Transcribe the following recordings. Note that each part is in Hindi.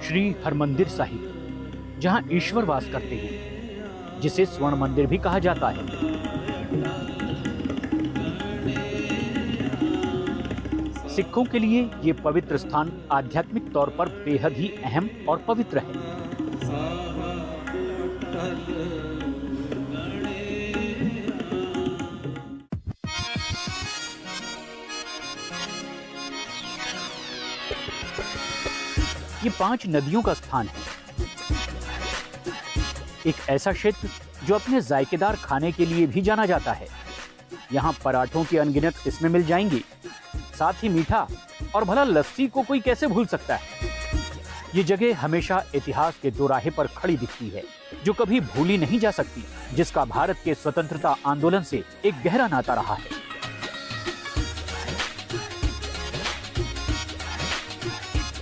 श्री हरमंदिर साहिब, जहां ईश्वर वास करते हैं, जिसे स्वर्ण मंदिर भी कहा जाता है। सिखों के लिए ये पवित्र स्थान आध्यात्मिक तौर पर बेहद ही अहम और पवित्र है। ये 5 नदियों का स्थान है, एक ऐसा क्षेत्र जो अपने जायकेदार खाने के लिए भी जाना जाता है। यहाँ पराठों की अनगिनत किस्में मिल जाएंगी, साथ ही मीठा और भला लस्सी को कोई कैसे भूल सकता है। ये जगह हमेशा इतिहास के दोराहे पर खड़ी दिखती है, जो कभी भूली नहीं जा सकती, जिसका भारत के स्वतंत्रता आंदोलन से एक गहरा नाता रहा है।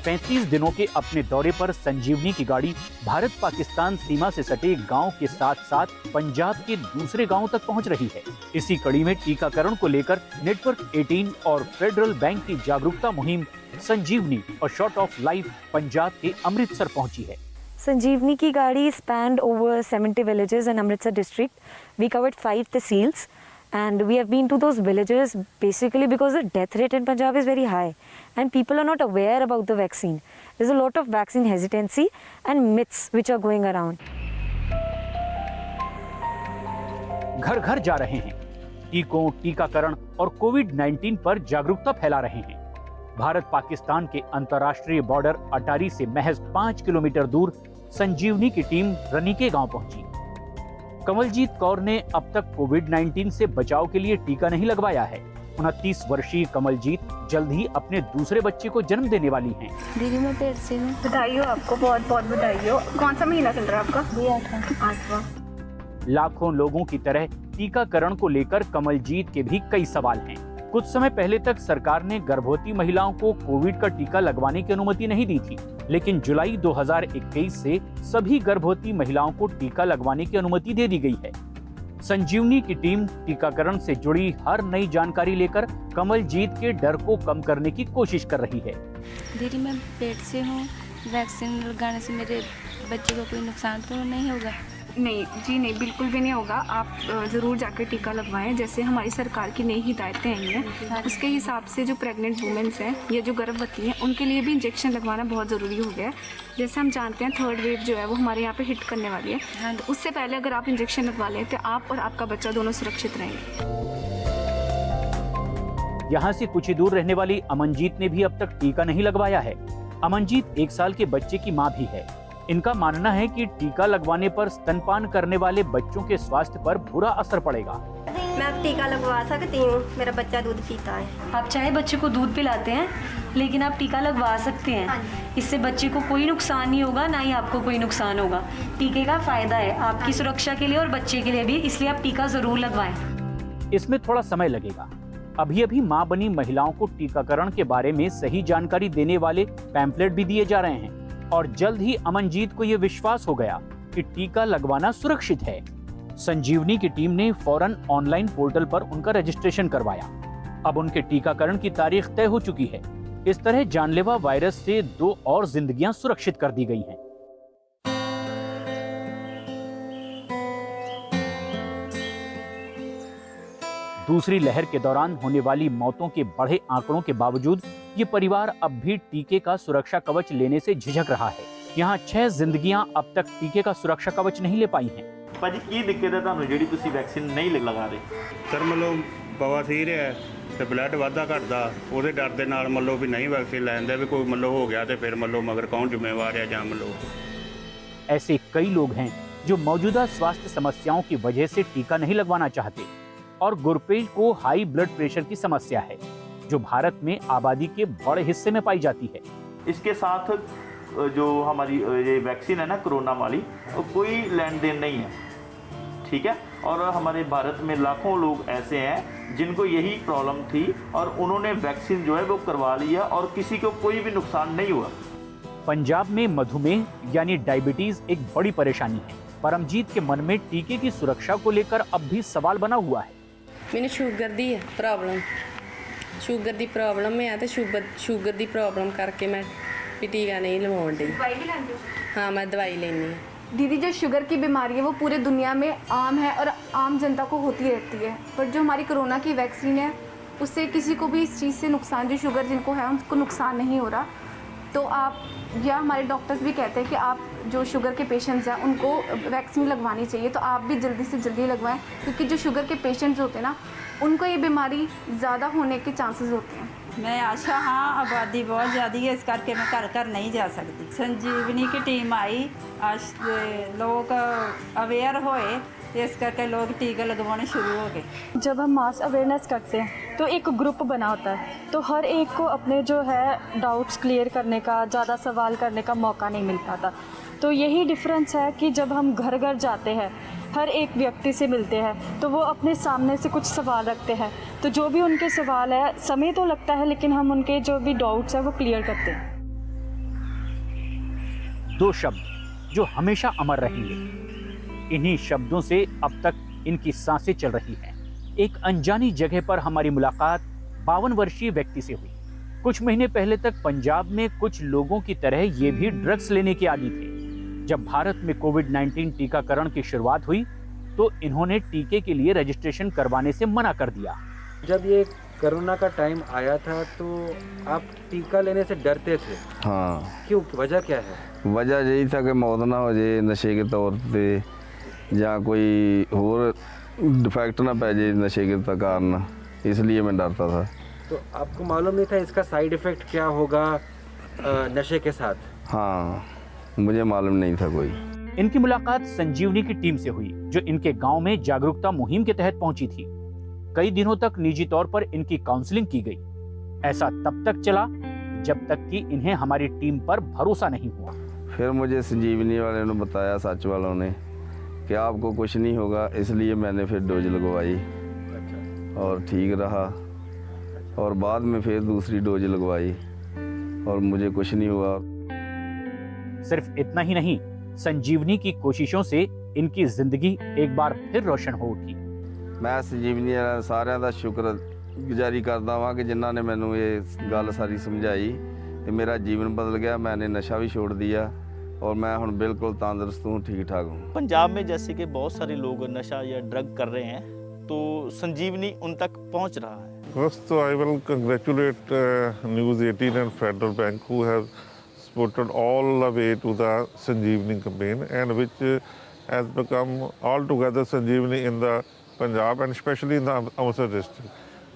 पैंतीस दिनों के अपने दौरे पर संजीवनी की गाड़ी भारत पाकिस्तान सीमा से सटे गांव के साथ साथ पंजाब के दूसरे गांवों तक पहुंच रही है। इसी कड़ी में टीकाकरण को लेकर नेटवर्क 18 और फेडरल बैंक की जागरूकता मुहिम संजीवनी और शॉर्ट ऑफ लाइफ पंजाब के अमृतसर पहुंची है। संजीवनी की गाड़ी spanned over 70 villages in Amritsar district. We covered 5 tehsils and we have been to those villages basically because the death rate in Punjab is very high and people are not aware about the vaccine. There's a lot of vaccine hesitancy and myths which are going around. घर घर जा रहे हैं, टीकों, टीकाकरण और कोविड-19 पर जागरूकता फैला रहे हैं। भारत पाकिस्तान के अंतर्राष्ट्रीय बॉर्डर अटारी से महज 5 किलोमीटर दूर संजीवनी की टीम रनीके गांव पहुंची। कमलजीत कौर ने अब तक कोविड-19 से बचाव के लिए टीका नहीं लगवाया है। 29 वर्षीय कमलजीत जल्द ही अपने दूसरे बच्चे को जन्म देने वाली हैं। दीदी मैं पेट से हूँ। बधाई हो आपको, बहुत बहुत बधाई हो। कौन सा महीना चल रहा है आपका? 8वां। लाखों लोगों की तरह टीकाकरण को लेकर कमलजीत के भी कई सवाल हैं। कुछ समय पहले तक सरकार ने गर्भवती महिलाओं को कोविड का टीका लगवाने की अनुमति नहीं दी थी, लेकिन जुलाई 2021 से सभी गर्भवती महिलाओं को टीका लगवाने की अनुमति दे दी गई है। संजीवनी की टीम टीकाकरण से जुड़ी हर नई जानकारी लेकर कमलजीत के डर को कम करने की कोशिश कर रही है। दीदी मैं पेट से हूँ, वैक्सीन लगाने से मेरे बच्चे को कोई नुकसान तो नहीं होगा? नहीं जी, नहीं, बिल्कुल भी नहीं होगा। आप ज़रूर जाकर टीका लगवाएं। जैसे हमारी सरकार की नई हिदायतें आई हैं, उसके हिसाब से जो प्रेग्नेंट वुमेन्स हैं या जो गर्भवती हैं, उनके लिए भी इंजेक्शन लगवाना बहुत ज़रूरी हो गया है। जैसे हम जानते हैं 3rd वेव जो है वो हमारे यहाँ पे हिट करने वाली है। हाँ, तो उससे पहले अगर आप इंजेक्शन लगवा लें तो आप और आपका बच्चा दोनों सुरक्षित रहेंगे। यहाँ से कुछ ही दूर रहने वाली अमनजीत ने भी अब तक टीका नहीं लगवाया है। अमनजीत 1 साल के बच्चे की माँ भी है। इनका मानना है कि टीका लगवाने पर स्तनपान करने वाले बच्चों के स्वास्थ्य पर बुरा असर पड़ेगा। मैं अब टीका लगवा सकती हूँ, मेरा बच्चा दूध पीता है। आप चाहे बच्चे को दूध पिलाते हैं, लेकिन आप टीका लगवा सकते हैं। इससे बच्चे को कोई नुकसान नहीं होगा, ना ही आपको कोई नुकसान होगा। टीके का फायदा है आपकी सुरक्षा के लिए और बच्चे के लिए भी, इसलिए आप टीका जरूर लगवाएं। इसमें थोड़ा समय लगेगा। अभी मां बनी महिलाओं को टीकाकरण के बारे में सही जानकारी देने वाले पैम्फलेट भी दिए जा रहे हैं और जल्द ही अमनजीत को यह विश्वास हो गया कि टीका लगवाना सुरक्षित है। संजीवनी की टीम ने फौरन ऑनलाइन पोर्टल पर उनका रजिस्ट्रेशन करवाया। अब उनके टीकाकरण की तारीख तय हो चुकी है। इस तरह जानलेवा वायरस से 2 और जिंदगियां सुरक्षित कर दी गई हैं। दूसरी लहर के दौरान होने वाली मौतों के बढ़े आंकड़ों के बावजूद ये परिवार अब भी टीके का सुरक्षा कवच लेने से झिझक रहा है। यहाँ 6 जिंदगियां अब तक टीके का सुरक्षा कवच नहीं ले पाई हैं। ਭਾਜੀ ਕੀ ਦਿੱਕਤ ਹੈ ਤੁਹਾਨੂੰ ਜਿਹੜੀ ਤੁਸੀਂ ਵੈਕਸੀਨ ਨਹੀਂ ਲਗਾ ਰਹੇ? ਸਰ ਮਤਲਬ ਬਵਾਸੀਰ ਹੈ ਤੇ ਬਲੱਡ ਵਾਧਾ ਘਟਦਾ, ਉਹਦੇ ਡਰ ਦੇ ਨਾਲ ਮਤਲਬ ਵੀ ਨਹੀਂ ਵੈਕਸੀਨ ਲੈਂਦੇ ਵੀ ਕੋਈ ਮਤਲਬ ਹੋ ਗਿਆ ਤੇ ਫਿਰ ਮਤਲਬ ਮਗਰ ਕੌਣ ਜ਼ਿੰਮੇਵਾਰ ਹੈ ਜਾਂ ਮਤਲਬ। ऐसे कई लोग हैं जो मौजूदा स्वास्थ्य समस्याओं की वजह से टीका नहीं लगवाना चाहते और गुरपेज को हाई ब्लड प्रेशर की समस्या है, जो भारत में आबादी के बड़े हिस्से में पाई जाती है। इसके साथ जो हमारी ये वैक्सीन है ना कोरोना वाली, कोई लेन देन नहीं है, ठीक है। और हमारे भारत में लाखों लोग ऐसे हैं जिनको यही प्रॉब्लम थी और उन्होंने वैक्सीन जो है वो करवा ली है और किसी को कोई भी नुकसान नहीं हुआ। पंजाब में मधुमेह यानी डायबिटीज एक बड़ी परेशानी है। परमजीत के मन में टीके की सुरक्षा को लेकर अब भी सवाल बना हुआ है। मैंने शुगर दी है प्रॉब्लम, ਸ਼ੂਗਰ ਦੀ ਪ੍ਰੋਬਲਮ ਹੈ ਤੇ ਸ਼ੂਗਰ ਦੀ ਪ੍ਰੋਬਲਮ ਕਰਕੇ ਮੈਂ ਵੀ ਟੀਕਾ नहीं ਲਵਾਉਣ ਡਈ। दवाई भी लेते हो? हाँ मैं दवाई लेनी है। दीदी, जो शुगर की बीमारी है वो पूरे दुनिया में आम है और आम जनता को होती रहती है, पर जो हमारी कोरोना की वैक्सीन है उससे किसी को भी इस चीज़ से नुकसान, जो शुगर जिनको है उनको नुकसान नहीं हो रहा। तो आप, या हमारे डॉक्टर्स भी कहते हैं कि आप जो शुगर के पेशेंट्स हैं उनको वैक्सीन लगवानी चाहिए, तो आप भी जल्दी से जल्दी लगवाएं, क्योंकि जो शुगर के पेशेंट्स होते हैं ना उनको ये बीमारी ज़्यादा होने के चांसेस होते हैं। मैं आशा हाँ, आबादी बहुत ज़्यादा है, इस करके मैं घर घर नहीं जा सकती। संजीवनी की टीम आई, आज लोग अवेयर होए, इस करके लोग टीके लगवाने शुरू हो गए। जब हम मास अवेयरनेस करते हैं तो एक ग्रुप बना होता है, तो हर एक को अपने जो है डाउट्स क्लियर करने का, ज़्यादा सवाल करने का मौका नहीं मिल पाता। तो यही डिफरेंस है कि जब हम घर घर जाते हैं, हर एक व्यक्ति से मिलते हैं, तो वो अपने सामने से कुछ सवाल रखते हैं, तो जो भी उनके सवाल है, समय तो लगता है लेकिन हम उनके जो भी डाउट्स हैं वो क्लियर करते हैं। दो शब्द जो हमेशा अमर रहेंगे, इन्हीं शब्दों से अब तक इनकी सांसें चल रही हैं। एक अनजानी जगह पर हमारी मुलाकात 52 वर्षीय व्यक्ति से हुई। कुछ महीने पहले तक पंजाब में कुछ लोगों की तरह ये भी ड्रग्स लेने के आदी थे। जब भारत में कोविड-19 टीकाकरण की शुरुआत हुई तो इन्होंने टीके के लिए रजिस्ट्रेशन करवाने से मना कर दिया। जब ये कोरोना का टाइम आया था तो आप टीका लेने से डरते थे? हाँ। क्यों, वजह क्या है? वजह यही था कि मौत ना हो जाए नशे के तौर पे, या कोई और डिफेक्ट ना पै जाए नशे के कारण, इसलिए मैं डरता था। तो आपको मालूम नहीं था इसका साइड इफ़ेक्ट क्या होगा नशे के साथ? हाँ, मुझे मालूम नहीं था कोई। इनकी मुलाकात संजीवनी की टीम से हुई, जो इनके गांव में जागरूकता मुहिम के तहत पहुंची थी। कई दिनों तक निजी तौर पर इनकी काउंसलिंग की गई। ऐसा तब तक चला जब तक कि इन्हें हमारी टीम पर भरोसा नहीं हुआ। फिर मुझे संजीवनी वाले ने बताया, सच वालों ने, कि आपको कुछ नहीं होगा, इसलिए मैंने फिर डोज लगवाई और ठीक रहा, और बाद में फिर दूसरी डोज लगवाई और मुझे कुछ नहीं हुआ। सिर्फ इतना ही नहीं, संजीवनी की कोशिशों से इनकी जिंदगी एक बार फिर रोशन हो उठी। मैं संजीवनी साਰਿਆਂ ਦਾ शुक्रगुजारी करता हाँ कि जिन्होंने मैनू ये गल सारी समझाई, तो मेरा जीवन बदल गया। मैंने नशा भी छोड़ दिया और मैं हुण बिल्कुल तंदुरुस्त हूँ, ठीक ठाक हूँ। पंजाब में जैसे कि बहुत सारे लोग नशा या ड्रग कर रहे हैं, तो संजीवनी उन तक पहुँच रहा है। First, I will congratulate News 18 and Federal Bank, who have supported all the way to the Sanjeevani campaign, and which has become altogether Sanjeevani in the Punjab, and especially in the Amritsar district,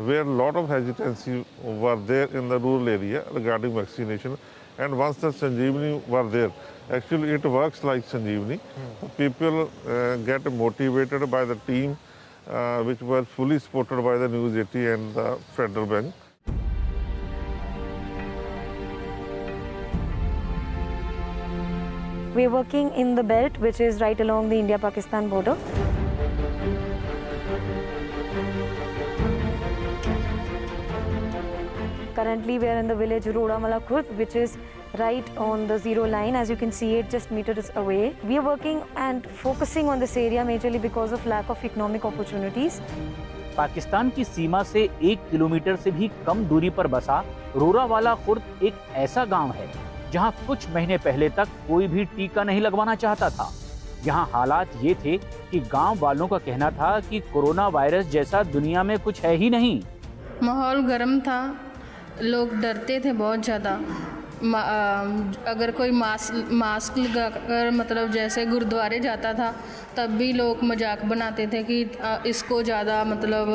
where a lot of hesitancy were there in the rural area regarding vaccination. And once the Sanjeevani were there, actually it works like Sanjeevani. People get motivated by the team, which was fully supported by the News 80 and the Federal Bank. We are working in the belt, which is right along the India-Pakistan border. Currently, we are in the village Rodamala Khurd, which is right on the zero line. As you can see, it just meters away. We are working and focusing on this area majorly because of lack of economic opportunities. Pakistan की सीमा से 1 किलोमीटर से भी कम दूरी पर बसा रोरावाला खुर्द एक ऐसा गांव है जहां कुछ महीने पहले तक कोई भी टीका नहीं लगवाना चाहता था। यहां हालात ये थे कि गांव वालों का कहना था कि कोरोना वायरस जैसा दुनिया में कुछ है ही नहीं। माहौल गर्म था, लोग डरते थे बहुत ज़्यादा। अगर कोई मास्क लगाकर मतलब जैसे गुरुद्वारे जाता था, तब भी लोग मजाक बनाते थे कि इसको ज़्यादा मतलब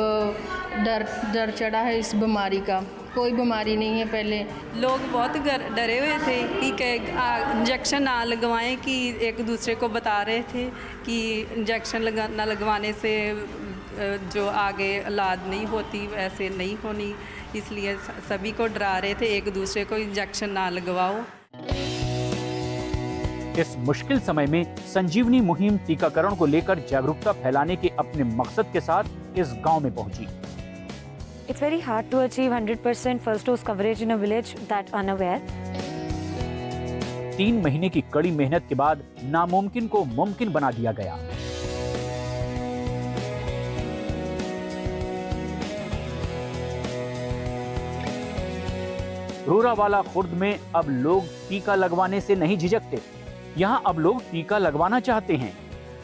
डर चढ़ा है इस बीमारी का। कोई बीमारी नहीं है। पहले लोग बहुत डरे हुए थे कि इंजेक्शन ना लगवाएं, कि एक दूसरे को बता रहे थे कि इंजेक्शन ना लगवाने से जो आगे औलाद नहीं होती वैसे नहीं होनी, इसलिए सभी को डरा रहे थे एक दूसरे को इंजेक्शन ना लगवाओ। इस मुश्किल समय में संजीवनी मुहिम टीकाकरण को लेकर जागरूकता फैलाने के अपने मकसद के साथ इस गांव में पहुंची। It's very hard to achieve 100% first dose coverage in a village that unaware. 3 महीने की कड़ी मेहनत के बाद नामुमकिन को मुमकिन बना दिया गया। रोरावाला खुर्द में अब लोग टीका लगवाने से नहीं झिझकते। यहाँ अब लोग टीका लगवाना चाहते हैं।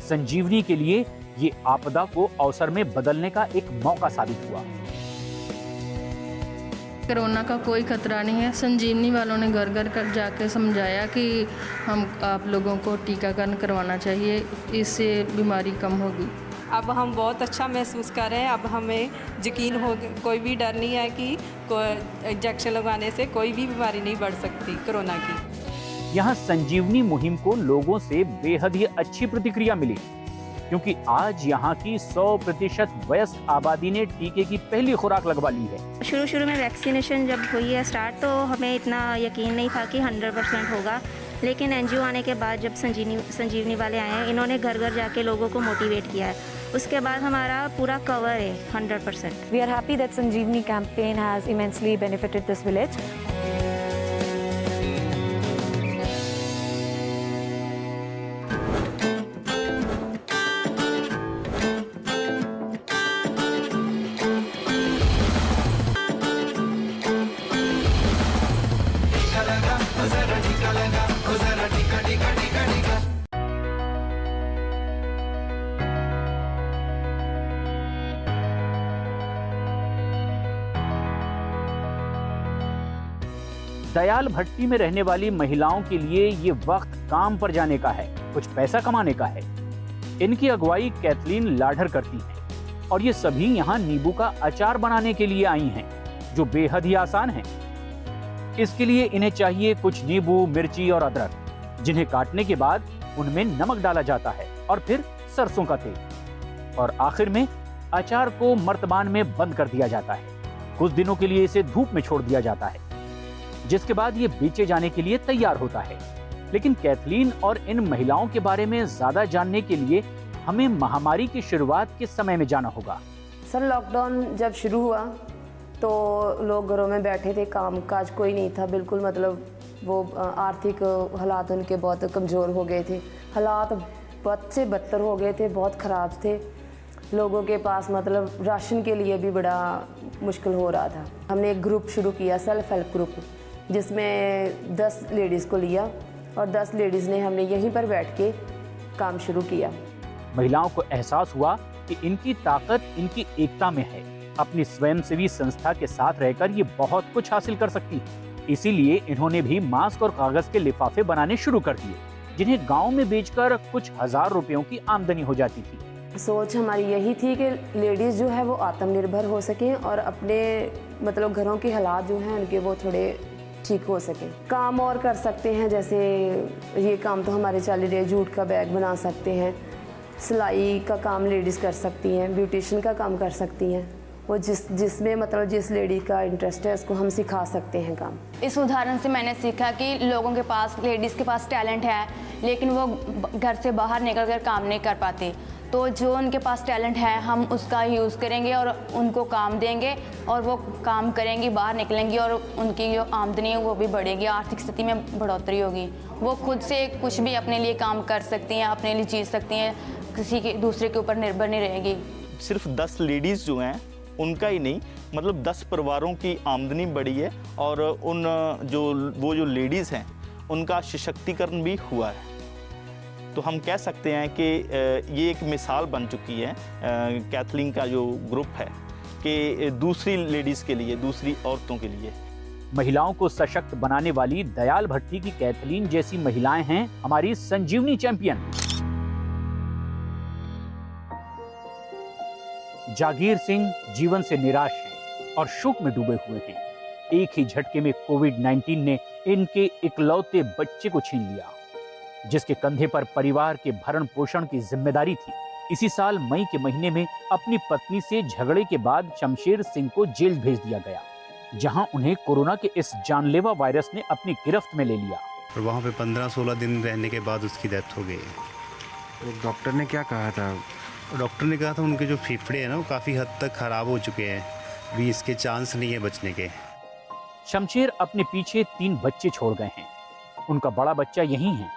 संजीवनी के लिए ये आपदा को अवसर में बदलने का एक मौका साबित हुआ। कोरोना का कोई खतरा नहीं है। संजीवनी वालों ने घर घर कर जाके समझाया कि आप लोगों को टीकाकरण करवाना चाहिए, इससे बीमारी कम होगी। अब हम बहुत अच्छा महसूस कर रहे हैं। अब हमें यकीन हो, कोई भी डर नहीं है कि इंजेक्शन लगवाने से कोई भी बीमारी नहीं बढ़ सकती कोरोना की। यहाँ संजीवनी मुहिम को लोगों से बेहद ही अच्छी प्रतिक्रिया मिली, क्योंकि आज यहाँ की 100% वयस्क आबादी ने टीके की पहली खुराक लगवा ली है। शुरू में वैक्सीनेशन जब हुई है स्टार्ट, तो हमें इतना यकीन नहीं था कि 100% होगा, लेकिन एनजीओ आने के बाद जब संजीवनी वाले आए हैं, इन्होंने घर घर जाके लोगों को मोटिवेट किया है। उसके बाद हमारा पूरा कवर है 100%। We are happy that Sanjeevani campaign has immensely benefited this village. Dayal भट्टी में रहने वाली महिलाओं के लिए ये वक्त काम पर जाने का है, कुछ पैसा कमाने का है। इनकी अगुवाई कैथलीन लाडर करती हैं और ये सभी यहाँ नींबू का अचार बनाने के लिए आई हैं, जो बेहद ही आसान है। इसके लिए इन्हें चाहिए कुछ नींबू, मिर्ची और अदरक, जिन्हें काटने के बाद उनमें नमक डाला जाता है और फिर सरसों का तेल, और आखिर में अचार को मर्तबान में बंद कर दिया जाता है। कुछ दिनों के लिए इसे धूप में छोड़ दिया जाता है, जिसके बाद ये बेचे जाने के लिए तैयार होता है। लेकिन कैथलीन और इन महिलाओं के बारे में ज्यादा जानने के लिए हमें महामारी की शुरुआत के समय में जाना होगा। सर, लॉकडाउन जब शुरू हुआ तो लोग घरों में बैठे थे, काम काज कोई नहीं था बिल्कुल। मतलब वो आर्थिक हालात उनके बहुत कमज़ोर हो गए थे, हालात बद से बदतर हो गए थे, बहुत ख़राब थे। लोगों के पास मतलब राशन के लिए भी बड़ा मुश्किल हो रहा था। हमने एक ग्रुप शुरू किया, सेल्फ हेल्प ग्रुप, जिसमें 10 लेडीज़ को लिया और 10 लेडीज़ ने हमने यहीं पर बैठ के काम शुरू किया। महिलाओं को एहसास हुआ कि इनकी ताकत इनकी एकता में है। अपनी स्वयंसेवी संस्था के साथ रहकर ये बहुत कुछ हासिल कर सकती है। इसीलिए इन्होंने भी मास्क और कागज के लिफाफे बनाने शुरू कर दिए, जिन्हें गांव में बेचकर कुछ हजार रुपयों की आमदनी हो जाती थी। सोच हमारी यही थी कि लेडीज़ जो है वो आत्मनिर्भर हो सकें और अपने मतलब घरों के हालात जो हैं उनके वो थोड़े ठीक हो सके। काम और कर सकते हैं, जैसे ये काम तो हमारे चल रहे, जूट का बैग बना सकते हैं, सिलाई का काम लेडीज़ कर सकती हैं, ब्यूटिशियन का काम कर सकती हैं। वो जिसमें मतलब जिस लेडी का इंटरेस्ट है उसको हम सिखा सकते हैं काम। इस उदाहरण से मैंने सीखा कि लोगों के पास, लेडीज़ के पास टैलेंट है, लेकिन वो घर से बाहर निकल कर काम नहीं कर पाते। तो जो उनके पास टैलेंट है हम उसका यूज़ करेंगे और उनको काम देंगे और वो काम करेंगी, बाहर निकलेंगी और उनकी जो आमदनी है वो भी बढ़ेगी, आर्थिक स्थिति में बढ़ोतरी होगी। वो खुद से कुछ भी अपने लिए काम कर सकती हैं, अपने लिए जी सकती हैं, किसी के दूसरे के ऊपर निर्भर नहीं रहेगी। सिर्फ 10 लेडीज़ जो हैं उनका ही नहीं, मतलब 10 परिवारों की आमदनी बढ़ी है और उन जो लेडीज़ हैं उनका सशक्तिकरण भी हुआ है। तो हम कह सकते हैं कि ये एक मिसाल बन चुकी है कैथलीन का जो ग्रुप है कि दूसरी लेडीज़ के लिए, दूसरी औरतों के लिए। महिलाओं को सशक्त बनाने वाली दयाल भट्टी की कैथलीन जैसी महिलाएं हैं हमारी संजीवनी चैंपियन। जागीर सिंह जीवन से निराश हैं और शोक में डूबे हुए हैं। एक ही झटके में कोविड-19 ने इनके इकलौते बच्चे को छीन लिया, जिसके कंधे पर परिवार के भरण पोषण की जिम्मेदारी थी। इसी साल मई के महीने में अपनी पत्नी से झगड़े के बाद शमशेर सिंह को जेल भेज दिया गया, जहां उन्हें कोरोना के इस जानलेवा वायरस ने अपनी गिरफ्त में ले लिया। और वहाँ पे 15-16 दिन रहने के बाद उसकी डेथ हो गई। तो डॉक्टर ने क्या कहा था? डॉक्टर ने कहा था उनके जो फेफड़े हैं ना वो काफ़ी हद तक ख़राब हो चुके हैं, भी इसके चांस नहीं है बचने के। शमशेर अपने पीछे 3 बच्चे छोड़ गए हैं। उनका बड़ा बच्चा यहीं है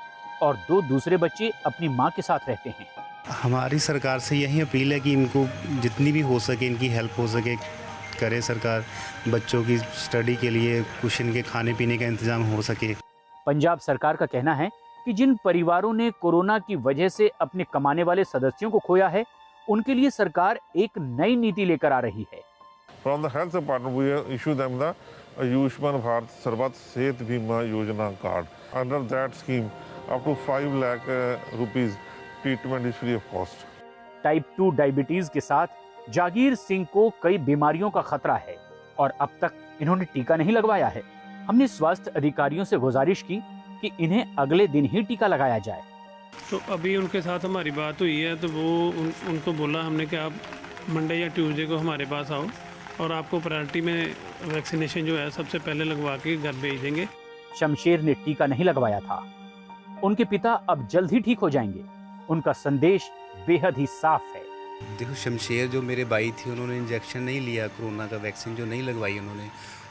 और 2 दूसरे बच्चे अपनी माँ के साथ रहते हैं। हमारी सरकार से यही अपील है कि इनको जितनी भी हो सके इनकी हेल्प हो सके, करे सरकार, बच्चों की स्टडी के लिए कुछ इनके खाने पीने का इंतज़ाम हो सके। पंजाब सरकार का कहना है कि जिन परिवारों ने कोरोना की वजह से अपने कमाने वाले सदस्यों को खोया है, उनके लिए सरकार एक नई नीति लेकर आ रही है। From the health department, we issue them the Ayushman Bharat Sarvat Sehat Bima Yojana card. Under that scheme, up to 5 lakh rupees treatment is free of cost. Type 2 diabetes के साथ जागीर सिंह को कई बीमारियों का खतरा है और अब तक इन्होंने टीका नहीं लगवाया है। हमने स्वास्थ्य अधिकारियों से गुजारिश की कि इन्हें अगले दिन ही टीका लगाया जाए। तो अभी उनके साथ हमारी बात हुई है, तो वो उनको बोला हमने कि आप मंडे या ट्यूसडे को हमारे पास आओ और आपको प्रायोरिटी में वैक्सीनेशन जो है सबसे पहले लगवा के घर भेज देंगे। शमशेर ने टीका नहीं लगवाया था। उनके पिता अब जल्द ही ठीक हो जाएंगे। उनका संदेश बेहद ही साफ है। देखो, शमशेर जो मेरे भाई थे, उन्होंने इंजेक्शन नहीं लिया, कोरोना का वैक्सीन जो नहीं लगवाई उन्होंने,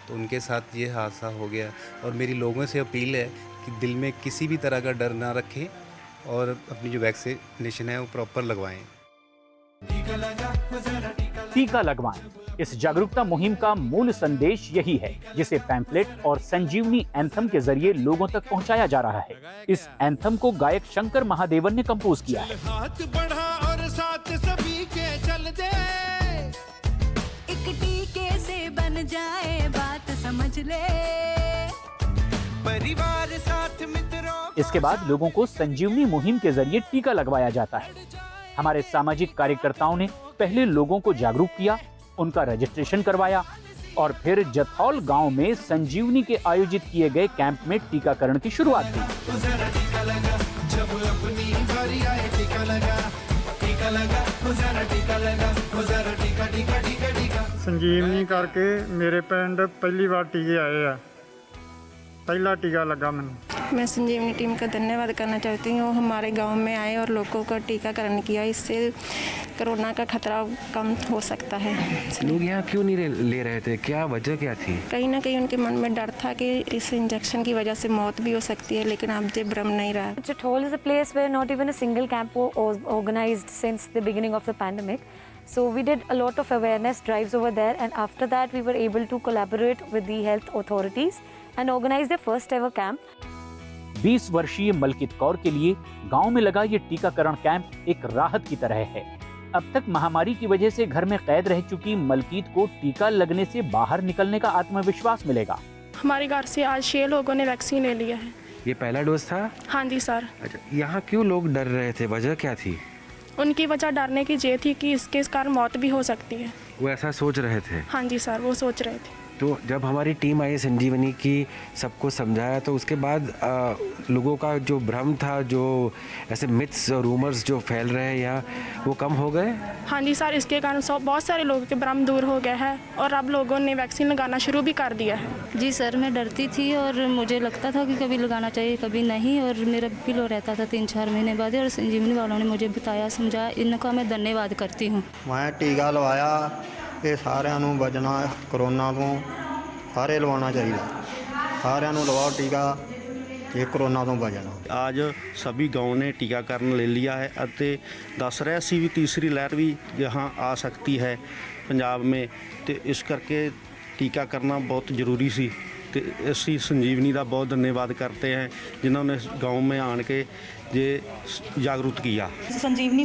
तो उनके साथ ये हादसा हो गया। और मेरी लोगों से अपील है कि दिल में किसी भी तरह का डर ना रखें और अपनी जो वैक्सीनेशन है वो प्रॉपर लगवाएं। टीका लगवाएं, इस जागरूकता मुहिम का मूल संदेश यही है, जिसे पैम्फलेट और संजीवनी एंथम के जरिए लोगों तक पहुंचाया जा रहा है। इस एंथम को गायक शंकर महादेवन ने कंपोज किया है। हाथ बढ़ा और साथ सभी के चल दे, एक टीके से बन जाए बात समझ ले, परिवार साथ मित्रों। इसके बाद लोगों को संजीवनी मुहिम के जरिए टीका लगवाया जाता है। हमारे सामाजिक कार्यकर्ताओं ने पहले लोगों को जागरूक किया, उनका रजिस्ट्रेशन करवाया और फिर जथौल गांव में संजीवनी के आयोजित किए गए कैंप में टीकाकरण की शुरुआत की। संजीवनी करके मेरे पिंड पहली बार टीके आए हैं, पहला टीका लगा मैंने। मैं संजीवनी टीम का धन्यवाद करना चाहती हूँ। हमारे गांव में आए और लोगों का टीकाकरण किया, इससे कोरोना का खतरा कम हो सकता है। लोग यहाँ क्यों नहीं ले रहे थे, क्या वजह क्या थी? कहीं ना कहीं उनके मन में डर था कि इस इंजेक्शन की वजह से मौत भी हो सकती है, लेकिन अब ये भ्रम नहीं रहा। Jathol is a place where not even a single camp was organized since the beginning of the pandemic. So we did a lot of awareness drives over there, and after that we were able to collaborate with the health authorities and organize the first ever camp. 20 वर्षीय मलकित कौर के लिए गांव में लगा ये टीकाकरण कैंप एक राहत की तरह है। अब तक महामारी की वजह से घर में कैद रह चुकी मलकीत को टीका लगने से बाहर निकलने का आत्मविश्वास मिलेगा। हमारे घर से आज 6 लोगों ने वैक्सीन ले लिया है। ये पहला डोज था? हाँ जी सर। अच्छा, यहाँ क्यों लोग डर रहे थे, वजह क्या थी? उनकी वजह डरने की ये थी कि इसके कारण मौत भी हो सकती है। वो ऐसा सोच रहे थे? हाँ जी सर, वो सोच रहे थे। तो जब हमारी टीम आई संजीवनी की, सबको समझाया, तो उसके बाद लोगों का जो भ्रम था, जो ऐसे मिथ्स और रूमर्स जो फैल रहे हैं यहाँ, वो कम हो गए? हाँ जी सर, इसके कारण बहुत सारे लोगों के भ्रम दूर हो गया है और अब लोगों ने वैक्सीन लगाना शुरू भी कर दिया है। जी सर, मैं डरती थी और मुझे लगता था कि कभी लगाना चाहिए कभी नहीं, और मेरा भी लो रहता था 3-4 महीने बाद, और संजीवनी वालों ने मुझे बताया, समझाया, इनका मैं धन्यवाद करती हूँ। मैं टीका लवाया, ये सारिਆਂ ਨੂੰ ਬਚਣਾ कोरोना ਤੋਂ, ਸਾਰੇ ਲਵਾਉਣਾ ਚਾਹੀਦਾ, ਸਾਰਿਆਂ ਨੂੰ ਲਵਾਓ टीका, ये कोरोना ਤੋਂ ਬਚਣਾ। आज सभी गाँव ने टीकाकरण ले लिया है ਅਤੇ ਦੱਸ ਰਿਹਾ ਸੀ ਵੀ तीसरी लहर भी यहाँ आ सकती है पंजाब में, तो इस करके टीका करना बहुत ज़रूरी सी। तो ਅਸੀਂ संजीवनी का बहुत धन्यवाद करते हैं जिन्होंने गाँव में आन के ये जागरूक किया। संजीवनी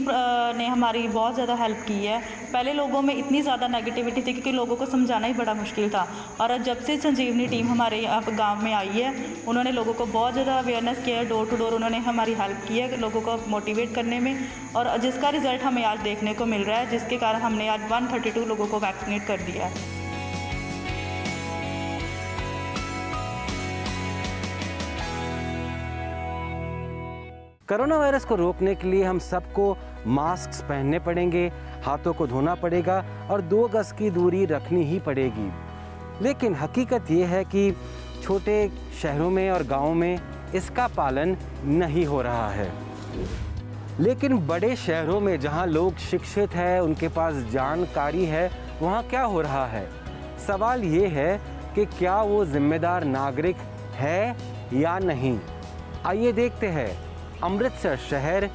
ने हमारी बहुत ज़्यादा हेल्प की है। पहले लोगों में इतनी ज़्यादा नेगेटिविटी थी क्योंकि लोगों को समझाना ही बड़ा मुश्किल था, और जब से संजीवनी टीम हमारे यहाँ गांव में आई है, उन्होंने लोगों को बहुत ज़्यादा अवेयरनेस किया है, डोर टू डोर उन्होंने हमारी हेल्प की है लोगों को मोटिवेट करने में, और जिसका रिज़ल्ट हमें आज देखने को मिल रहा है, जिसके कारण हमने आज 132 लोगों को वैक्सीनेट कर दिया है। कोरोना वायरस को रोकने के लिए हम सबको मास्क पहनने पड़ेंगे, हाथों को धोना पड़ेगा और 2 गज की दूरी रखनी ही पड़ेगी। लेकिन हकीकत ये है कि छोटे शहरों में और गांवों में इसका पालन नहीं हो रहा है। लेकिन बड़े शहरों में जहां लोग शिक्षित हैं, उनके पास जानकारी है, वहां क्या हो रहा है? सवाल ये है कि क्या वो जिम्मेदार नागरिक है या नहीं। आइए देखते हैं अमृतसर शहर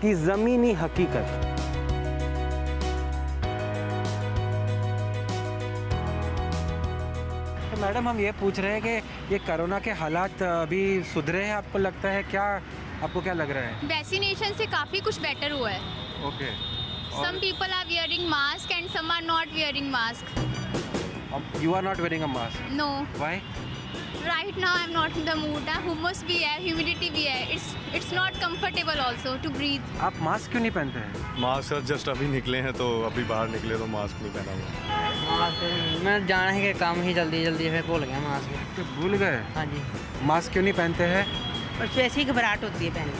की ज़मीनी हकीकत। तो मैडम हम ये पूछ रहे हैं कि ये कोरोना के हालात अभी सुधरे हैं, आपको लगता है? क्या आपको क्या लग रहा है? वैक्सीनेशन से काफ़ी कुछ बेटर हुआ है. Okay. Some people are wearing mask and some are not wearing mask. You are not wearing a mask. No. Why? Right now I'm not in the mood. Hummus भी है, humidity भी है. It's not comfortable also to breathe. आप मास्क क्यों नहीं पहनते हैं? मास्क सर जस्ट अभी निकले हैं तो अभी बाहर निकले तो मास्क नहीं पहना हुआ. मास्क मैं जाना है कि काम ही जल्दी फिर भूल गया मास्क. तो भूल गए? हाँ जी. मास्क क्यों नहीं पहनते हैं? बस वैसे ही घबराहट होती है पहनने.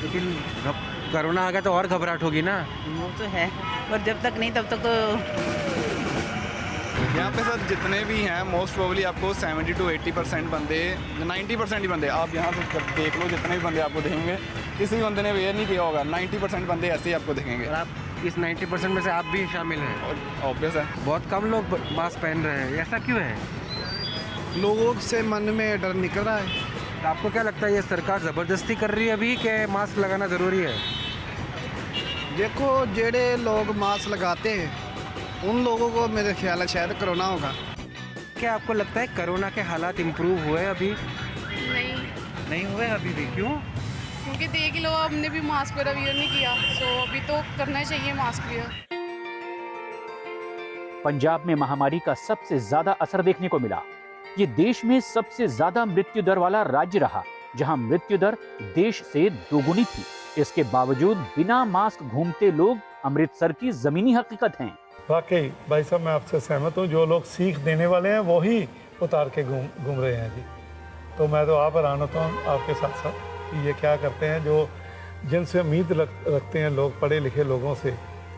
लेकिन कोरोना आ गया तो और घबराहट होगी ना? वो तो है, पर जब तक नहीं तब तक तो. यहाँ पे सर जितने भी हैं मोस्ट प्रोबेबली आपको 70 to 80% बंदे, 90% ही बंदे, आप यहाँ पे देख लो जितने भी बंदे आपको देखेंगे किसी बंदे ने वेयर नहीं किया होगा. 90% बंदे ऐसे ही आपको देखेंगे. और आप इस 90% में से आप भी शामिल हैं? ऑब्वियस है. बहुत कम लोग मास्क पहन रहे हैं, ऐसा क्यों है? लोगों से मन में डर निकल रहा है. तो आपको क्या लगता है ये सरकार ज़बरदस्ती कर रही है अभी कि मास्क लगाना ज़रूरी है? देखो जेड़े लोग मास्क लगाते हैं उन लोगों को मेरे ख्याल है शायद कोरोना होगा. क्या आपको लगता है कोरोना के हालात इम्प्रूव हुए अभी? नहीं हुए अभी भी. क्यों? क्योंकि देख लो हमने भी मास्क वगैरह वियर नहीं किया, तो अभी तो करना चाहिए मास्क वियर. पंजाब में महामारी का सबसे ज्यादा असर देखने को मिला. ये देश में सबसे ज्यादा मृत्यु दर वाला राज्य रहा, जहां मृत्यु दर देश से दोगुनी थी. इसके बावजूद बिना मास्क घूमते लोग अमृतसर की जमीनी हकीकत हैं. वाकई भाई साहब मैं आपसे सहमत हूँ. जो लोग सीख देने वाले हैं वो ही उतार के घूम रहे हैं जी. तो मैं तो आप हैरान होता हूँ आपके साथ साथ कि ये क्या करते हैं, जो जिनसे उम्मीद रखते हैं लोग पढ़े लिखे लोगों से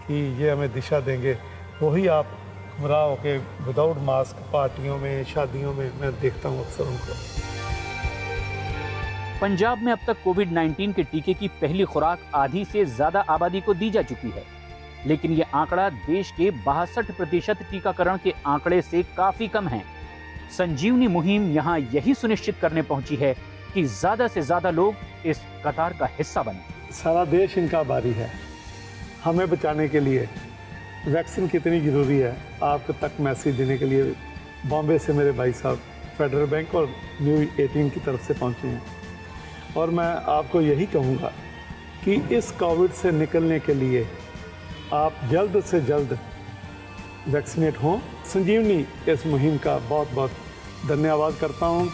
कि ये हमें दिशा देंगे, वही आप गुमराह होके विदाउट मास्क पार्टियों में शादियों में मैं देखता हूँ अक्सर उनको. पंजाब में अब तक कोविड-19 के टीके की पहली खुराक आधी से ज्यादा आबादी को दी जा चुकी है, लेकिन ये आंकड़ा देश के 62% टीकाकरण के आंकड़े से काफी कम है. संजीवनी मुहिम यहाँ यही सुनिश्चित करने पहुंची है कि ज्यादा से ज्यादा लोग इस कतार का हिस्सा बने. सारा देश इनका आभारी है हमें बचाने के लिए. वैक्सीन कितनी ज़रूरी है आपको तक मैसेज देने के लिए बॉम्बे से मेरे भाई साहब फेडरल बैंक और न्यू 18 की तरफ से पहुँचे हैं. और मैं आपको यही कहूँगा कि इस कोविड से निकलने के लिए आप जल्द से जल्द वैक्सीनेट हों. संजीवनी इस मुहिम का बहुत बहुत धन्यवाद करता हूँ.